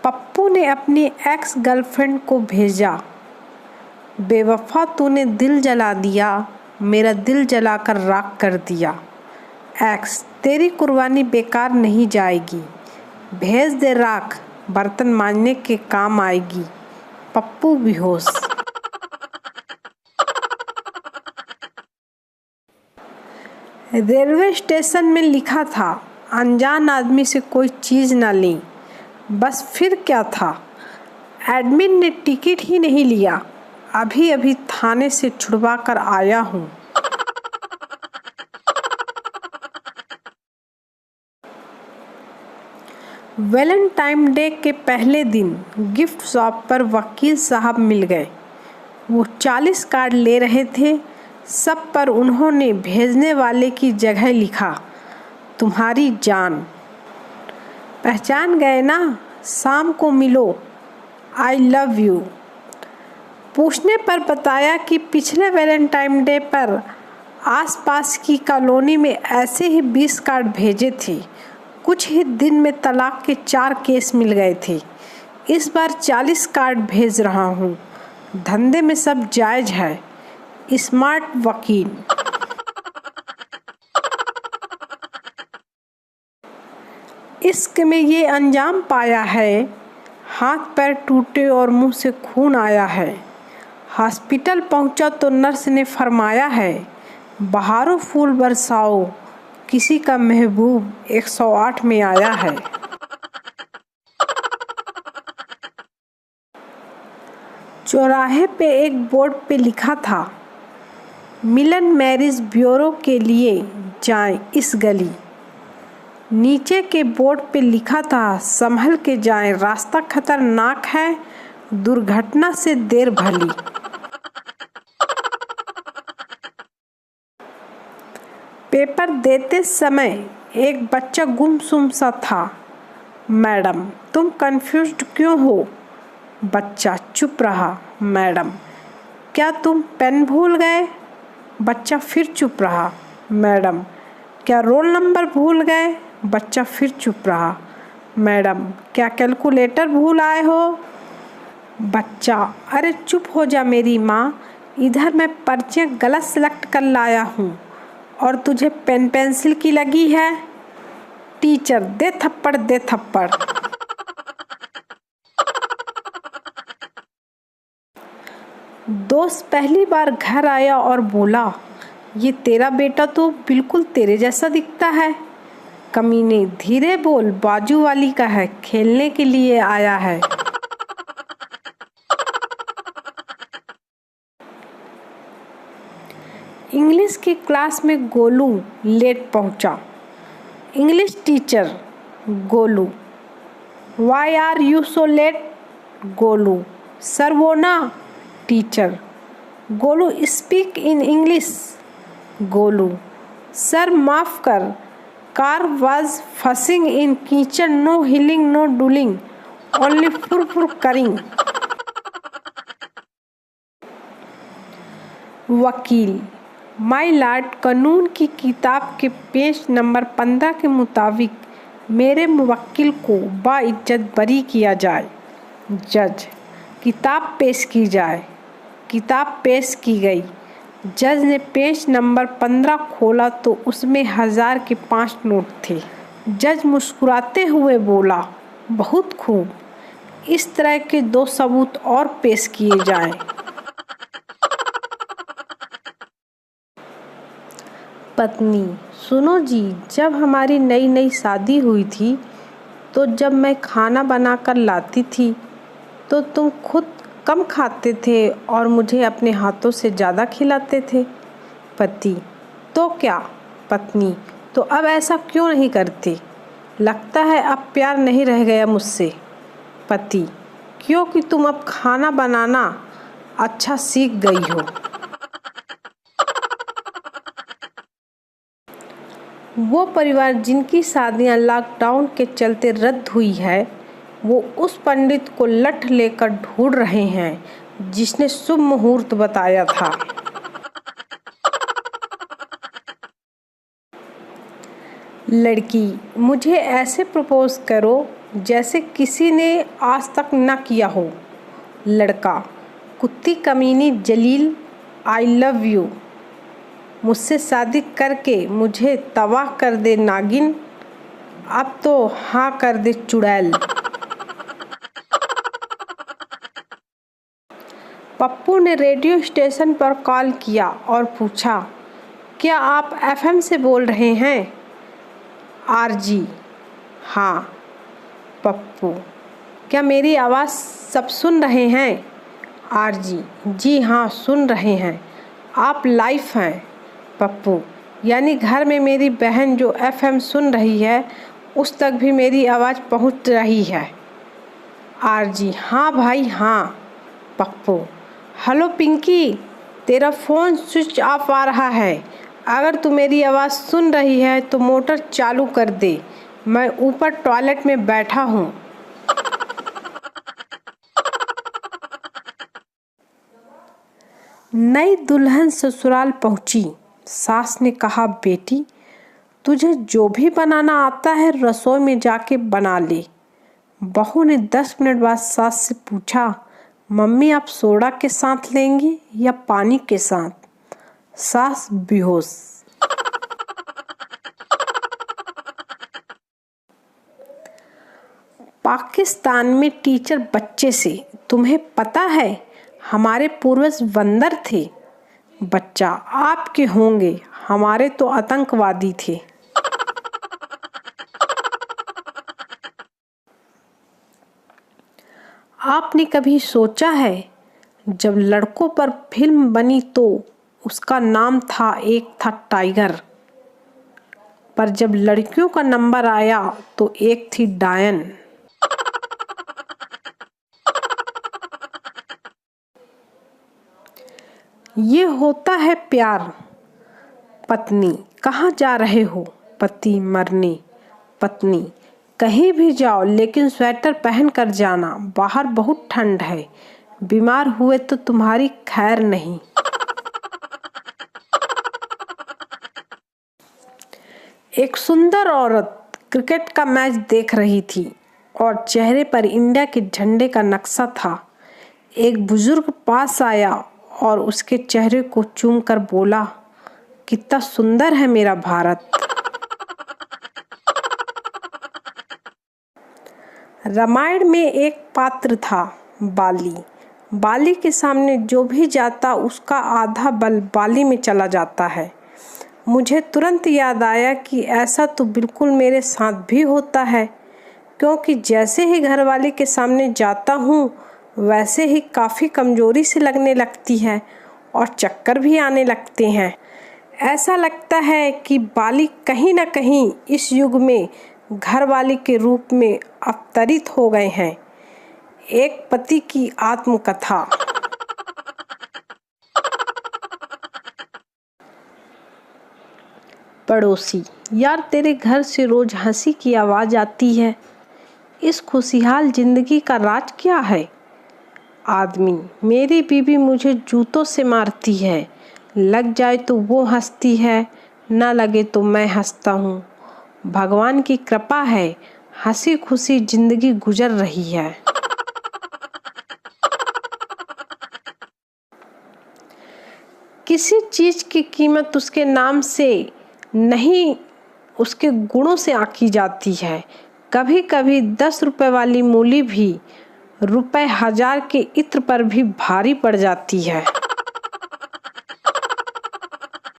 पप्पू ने अपनी ex girlfriend को भेजा, बेवफा तूने दिल जला दिया, मेरा दिल जलाकर राख कर दिया। एक्स, तेरी कुर्बानी बेकार नहीं जाएगी, भेज दे राख, बर्तन मांजने के काम आएगी। पप्पू बेहोश। रेलवे स्टेशन में लिखा था, अनजान आदमी से कोई चीज़ ना लें। बस फिर क्या था, एडमिन ने टिकट ही नहीं लिया। अभी अभी थाने से छुड़वा कर आया हूँ। वैलेंटाइन डे के पहले दिन गिफ्ट शॉप पर वकील साहब मिल गए। वो 40 कार्ड ले रहे थे। सब पर उन्होंने भेजने वाले की जगह लिखा, तुम्हारी जान। पहचान गए ना, शाम को मिलो, आई लव यू। पूछने पर बताया कि पिछले वैलेंटाइन डे पर आसपास की कॉलोनी में ऐसे ही 20 कार्ड भेजे थे। कुछ ही दिन में तलाक के 4 केस मिल गए थे। इस बार 40 कार्ड भेज रहा हूँ। धंधे में सब जायज़ है। स्मार्ट वकील। इश्क में ये अंजाम पाया है, हाथ पैर टूटे और मुंह से खून आया है। हॉस्पिटल पहुंचा तो नर्स ने फरमाया है, बहारों फूल बरसाओ, किसी का महबूब 108 में आया है। चौराहे पे एक बोर्ड पे लिखा था, मिलन मैरिज ब्यूरो के लिए जाएं इस गली। नीचे के बोर्ड पे लिखा था, संभल के जाएं, रास्ता खतरनाक है, दुर्घटना से देर भली। पेपर देते समय एक बच्चा गुमसुम सा था। मैडम, तुम कंफ्यूज्ड क्यों हो? बच्चा चुप रहा। मैडम, क्या तुम पेन भूल गए? बच्चा फिर चुप रहा। मैडम, क्या रोल नंबर भूल गए? बच्चा फिर चुप रहा। मैडम, क्या कैलकुलेटर भूल आए हो? बच्चा, अरे चुप हो जा मेरी माँ, इधर मैं पर्चियाँ गलत सेलेक्ट कर लाया हूँ और तुझे पेन पेंसिल की लगी है। टीचर, दे थप्पड़ दे थप्पड़। दोस्त पहली बार घर आया और बोला, ये तेरा बेटा तो बिल्कुल तेरे जैसा दिखता है। कमीने, धीरे बोल, बाजू वाली का है, खेलने के लिए आया है। इंग्लिश की क्लास में गोलू लेट पहुंचा। English teacher, Golu, why are you so late? Golu, sir वो ना। Teacher, Golu speak in English. Golu, sir माफ़ कर, car was fussing in kitchen, no hilling no dulling, only फुर फुर करिंग। वकील, माय लॉर्ड, कानून की किताब के पेज नंबर 15 के मुताबिक मेरे मुवक्किल को बाइज्जत बरी किया जाए। जज, किताब पेश की जाए। किताब पेश की गई। जज ने पेज नंबर 15 खोला तो उसमें 1000 के 5 नोट थे। जज मुस्कुराते हुए बोला, बहुत खूब, इस तरह के 2 सबूत और पेश किए जाएं। पत्नी, सुनो जी, जब हमारी नई नई शादी हुई थी तो जब मैं खाना बनाकर लाती थी तो तुम खुद कम खाते थे और मुझे अपने हाथों से ज़्यादा खिलाते थे। पति, तो क्या? पत्नी, तो अब ऐसा क्यों नहीं करते? लगता है अब प्यार नहीं रह गया मुझसे। पति, क्योंकि तुम अब खाना बनाना अच्छा सीख गई हो। वो परिवार जिनकी शादियां लॉकडाउन के चलते रद्द हुई है, वो उस पंडित को लठ लेकर ढूंढ रहे हैं जिसने शुभ मुहूर्त बताया था। लड़की, मुझे ऐसे प्रपोज करो जैसे किसी ने आज तक न किया हो। लड़का, कुत्ती कमीनी जलील, आई लव यू। मुझसे शादी करके मुझे तबाह कर दे नागिन, अब तो हाँ कर दे चुड़ैल। पप्पू ने रेडियो स्टेशन पर कॉल किया और पूछा, क्या आप एफएम से बोल रहे हैं? आरजी, हाँ। पप्पू, क्या मेरी आवाज़ सब सुन रहे हैं? आरजी, जी हाँ सुन रहे हैं, आप लाइव हैं। पप्पू, यानी घर में मेरी बहन जो एफएम सुन रही है उस तक भी मेरी आवाज़ पहुंच रही है? आरजी, हाँ भाई हाँ। पप्पू, हेलो पिंकी, तेरा फ़ोन स्विच ऑफ आ रहा है। अगर तू मेरी आवाज़ सुन रही है तो मोटर चालू कर दे, मैं ऊपर टॉयलेट में बैठा हूँ। नई दुल्हन ससुराल पहुंची। सास ने कहा, बेटी तुझे जो भी बनाना आता है रसोई में जाके बना ले। बहू ने 10 मिनट बाद सास से पूछा, मम्मी आप सोडा के साथ लेंगी या पानी के साथ? सास बेहोश। पाकिस्तान में टीचर बच्चे से, तुम्हें पता है हमारे पूर्वज बंदर थे? बच्चा, आपके होंगे, हमारे तो आतंकवादी थे। आपने कभी सोचा है जब लड़कों पर फिल्म बनी तो उसका नाम था, एक था टाइगर, पर जब लड़कियों का नंबर आया तो एक थी डायन। ये होता है प्यार। पत्नी, कहाँ जा रहे हो? पति मरने। पत्नी, कहीं भी जाओ लेकिन स्वेटर पहन कर जाना, बाहर बहुत ठंड है, बीमार हुए तो तुम्हारी खैर नहीं। एक सुंदर औरत क्रिकेट का मैच देख रही थी और चेहरे पर इंडिया के झंडे का नक्शा था। एक बुजुर्ग पास आया और उसके चेहरे को चूम कर बोला, कितना सुंदर है मेरा भारत। रामायण में एक पात्र था, बाली। बाली के सामने जो भी जाता उसका आधा बल बाली में चला जाता है। मुझे तुरंत याद आया कि ऐसा तो बिल्कुल मेरे साथ भी होता है, क्योंकि जैसे ही घरवाली के सामने जाता हूँ वैसे ही काफ़ी कमजोरी से लगने लगती है और चक्कर भी आने लगते हैं। ऐसा लगता है कि बाली कहीं न कहीं इस युग में घरवाली के रूप में अवतरित हो गए हैं। एक पति की आत्मकथा। पड़ोसी, यार तेरे घर से रोज हंसी की आवाज़ आती है, इस खुशहाल जिंदगी का राज क्या है? आदमी, मेरी बीवी मुझे जूतों से मारती है, लग जाए तो वो हंसती है, ना लगे तो मैं हंसता हूँ। भगवान की कृपा है, हंसी खुशी जिंदगी गुजर रही है। किसी चीज की कीमत उसके नाम से नहीं, उसके गुणों से आंकी जाती है। कभी कभी 10 रुपए वाली मूली भी ₹1000 के इत्र पर भी भारी पड़ जाती है।